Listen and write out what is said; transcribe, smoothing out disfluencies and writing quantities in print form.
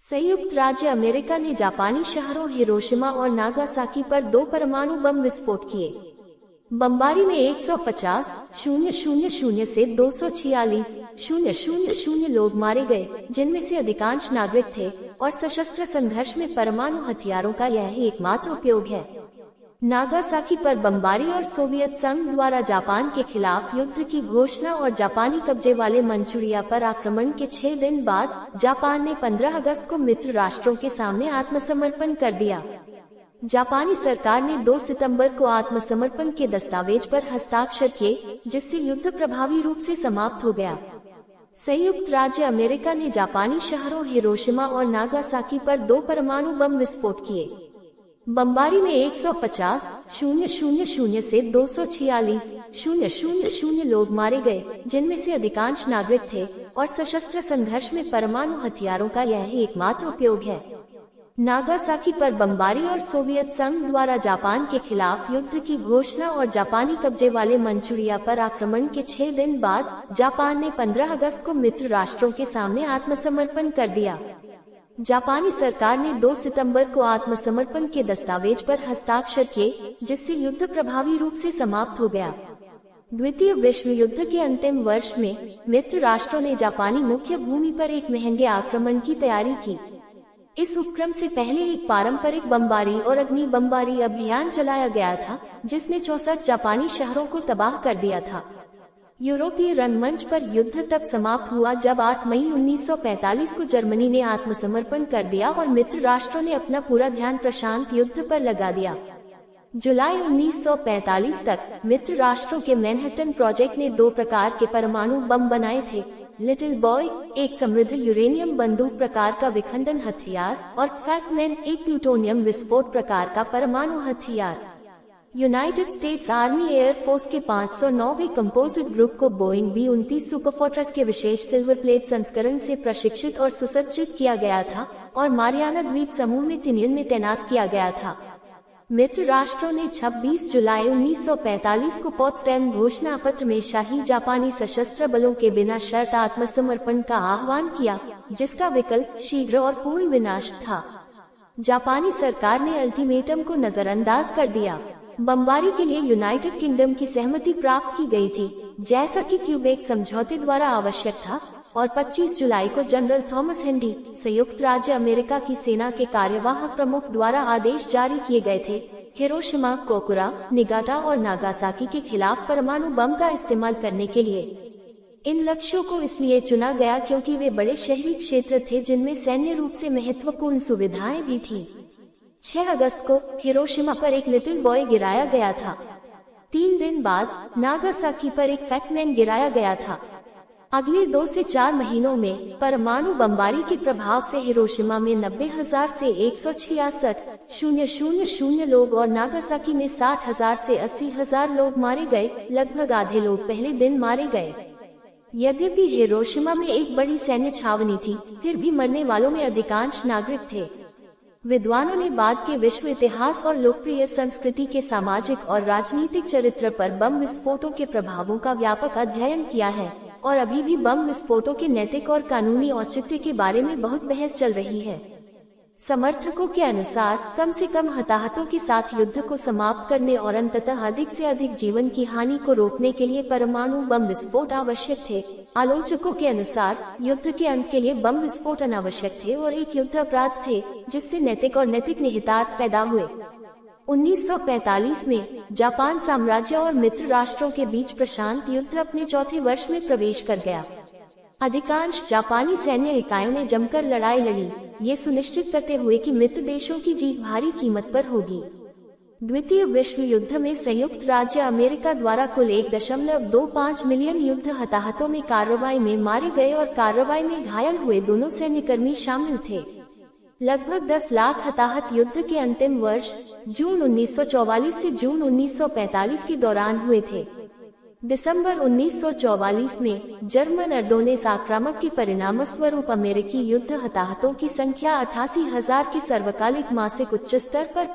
संयुक्त राज्य अमेरिका ने जापानी शहरों हिरोशिमा और नागासाकी पर 2 परमाणु बम विस्फोट किए। बमबारी में 150,000 से 246,000 लोग मारे गए, जिनमें से अधिकांश नागरिक थे, और सशस्त्र संघर्ष में परमाणु हथियारों का यह एकमात्र उपयोग है। नागासाकी पर बमबारी और सोवियत संघ द्वारा जापान के खिलाफ युद्ध की घोषणा और जापानी कब्जे वाले मंचूरिया पर आक्रमण के 6 दिन बाद जापान ने 15 अगस्त को मित्र राष्ट्रों के सामने आत्मसमर्पण कर दिया। जापानी सरकार ने 2 सितंबर को आत्मसमर्पण के दस्तावेज पर हस्ताक्षर किए, जिससे युद्ध प्रभावी रूप से समाप्त हो गया। संयुक्त राज्य अमेरिका ने जापानी शहरों हिरोशिमा और नागासाकी पर 2 परमाणु बम विस्फोट किए। बमबारी में 150,000 से 246,000 लोग मारे गए, जिनमें से अधिकांश नागरिक थे, और सशस्त्र संघर्ष में परमाणु हथियारों का यह एकमात्र उपयोग है। नागासाकी पर बमबारी और सोवियत संघ द्वारा जापान के खिलाफ युद्ध की घोषणा और जापानी कब्जे वाले मंचूरिया पर आक्रमण के 6 दिन बाद जापान ने 15 अगस्त को मित्र राष्ट्रों के सामने आत्मसमर्पण कर दिया। जापानी सरकार ने 2 सितंबर को आत्मसमर्पण के दस्तावेज पर हस्ताक्षर किए, जिससे युद्ध प्रभावी रूप से समाप्त हो गया। द्वितीय विश्व युद्ध के अंतिम वर्ष में मित्र राष्ट्रों ने जापानी मुख्य भूमि पर एक महंगे आक्रमण की तैयारी की। इस उपक्रम से पहले एक पारंपरिक बमबारी और अग्नि बमबारी अभियान चलाया गया था, जिसने 64 जापानी शहरों को तबाह कर दिया था। यूरोपीय रंगमंच पर युद्ध तब समाप्त हुआ जब 8 मई 1945 को जर्मनी ने आत्मसमर्पण कर दिया और मित्र राष्ट्रों ने अपना पूरा ध्यान प्रशांत युद्ध पर लगा दिया। जुलाई 1945 तक मित्र राष्ट्रों के मैनहट्टन प्रोजेक्ट ने 2 प्रकार के परमाणु बम बनाए थे। लिटिल बॉय, एक समृद्ध यूरेनियम बंदूक प्रकार का विखंडन हथियार, और फैट मैन, एक प्लूटोनियम विस्फोट प्रकार का परमाणु हथियार। यूनाइटेड स्टेट्स आर्मी एयरफोर्स के 509वें कंपोजिट ग्रुप को बोइंग B-29 सुपरफोर्ट्रस के विशेष सिल्वर प्लेट संस्करण से प्रशिक्षित और सुसज्जित किया गया था और मारियाना द्वीप समूह में टिनियन में तैनात किया गया था। मित्र राष्ट्रों ने 26 जुलाई 1945 को पोट्सडैम घोषणा पत्र में शाही जापानी सशस्त्र बलों के बिना शर्त आत्मसमर्पण का आह्वान किया, जिसका विकल्प शीघ्र और पूर्ण विनाश था। जापानी सरकार ने अल्टीमेटम को नजरअंदाज कर दिया। बमबारी के लिए यूनाइटेड किंगडम की सहमति प्राप्त की गई थी, जैसा कि क्यूबेक समझौते द्वारा आवश्यक था, और 25 जुलाई को जनरल थॉमस हेनरी, संयुक्त राज्य अमेरिका की सेना के कार्यवाहक प्रमुख द्वारा आदेश जारी किए गए थे, हिरोशिमा, कोकुरा, निगाटा और नागासाकी के खिलाफ परमाणु बम का इस्तेमाल करने के लिए। इन लक्ष्यों को इसलिए चुना गया क्योंकि वे बड़े शहरी क्षेत्र थे जिनमें सैन्य रूप से महत्वपूर्ण सुविधाएं भी थीं। 6 अगस्त को हिरोशिमा पर एक लिटिल बॉय गिराया गया था। 3 दिन बाद नागासाकी पर एक फैटमैन गिराया गया था। अगले 2 से 4 महीनों में परमाणु बमबारी के प्रभाव से हिरोशिमा में 90,000 से 166,000 लोग और नागासाकी में 60,000 से 80,000 लोग मारे गए। लगभग आधे लोग पहले दिन मारे गए। यद्यपि हिरोशिमा में एक बड़ी सैन्य छावनी थी, फिर भी मरने वालों में अधिकांश नागरिक थे। विद्वानों ने बाद के विश्व इतिहास और लोकप्रिय संस्कृति के सामाजिक और राजनीतिक चरित्र पर बम विस्फोटों के प्रभावों का व्यापक अध्ययन किया है, और अभी भी बम विस्फोटों के नैतिक और कानूनी औचित्य के बारे में बहुत बहस चल रही है। समर्थकों के अनुसार कम से कम हताहतों के साथ युद्ध को समाप्त करने और अंततः अधिक से अधिक जीवन की हानि को रोकने के लिए परमाणु बम विस्फोट आवश्यक थे। आलोचकों के अनुसार युद्ध के अंत के लिए बम विस्फोट अनावश्यक थे और एक युद्ध अपराध थे, जिससे नैतिक और नैतिक निहितार्थ पैदा हुए। 1945 में जापान साम्राज्य और मित्र राष्ट्रों के बीच प्रशांत युद्ध अपने 4थे वर्ष में प्रवेश कर गया। अधिकांश जापानी सैन्य इकाइयों ने जमकर लड़ाई लड़ी, ये सुनिश्चित करते हुए कि मित्र देशों की जीत भारी कीमत पर होगी। द्वितीय विश्व युद्ध में संयुक्त राज्य अमेरिका द्वारा कुल 1.25 मिलियन युद्ध हताहतों में कार्रवाई में मारे गए और कार्रवाई में घायल हुए दोनों सैन्यकर्मी शामिल थे। लगभग 10 लाख हताहत युद्ध के अंतिम वर्ष जून 1944 से जून 1945 के दौरान हुए थे। दिसंबर 1944 में जर्मन अर्डोनेस आक्रामक के परिणामस्वरूप अमेरिकी युद्ध हताहतों की संख्या 88,000 के सर्वकालिक मासिक उच्च स्तर पर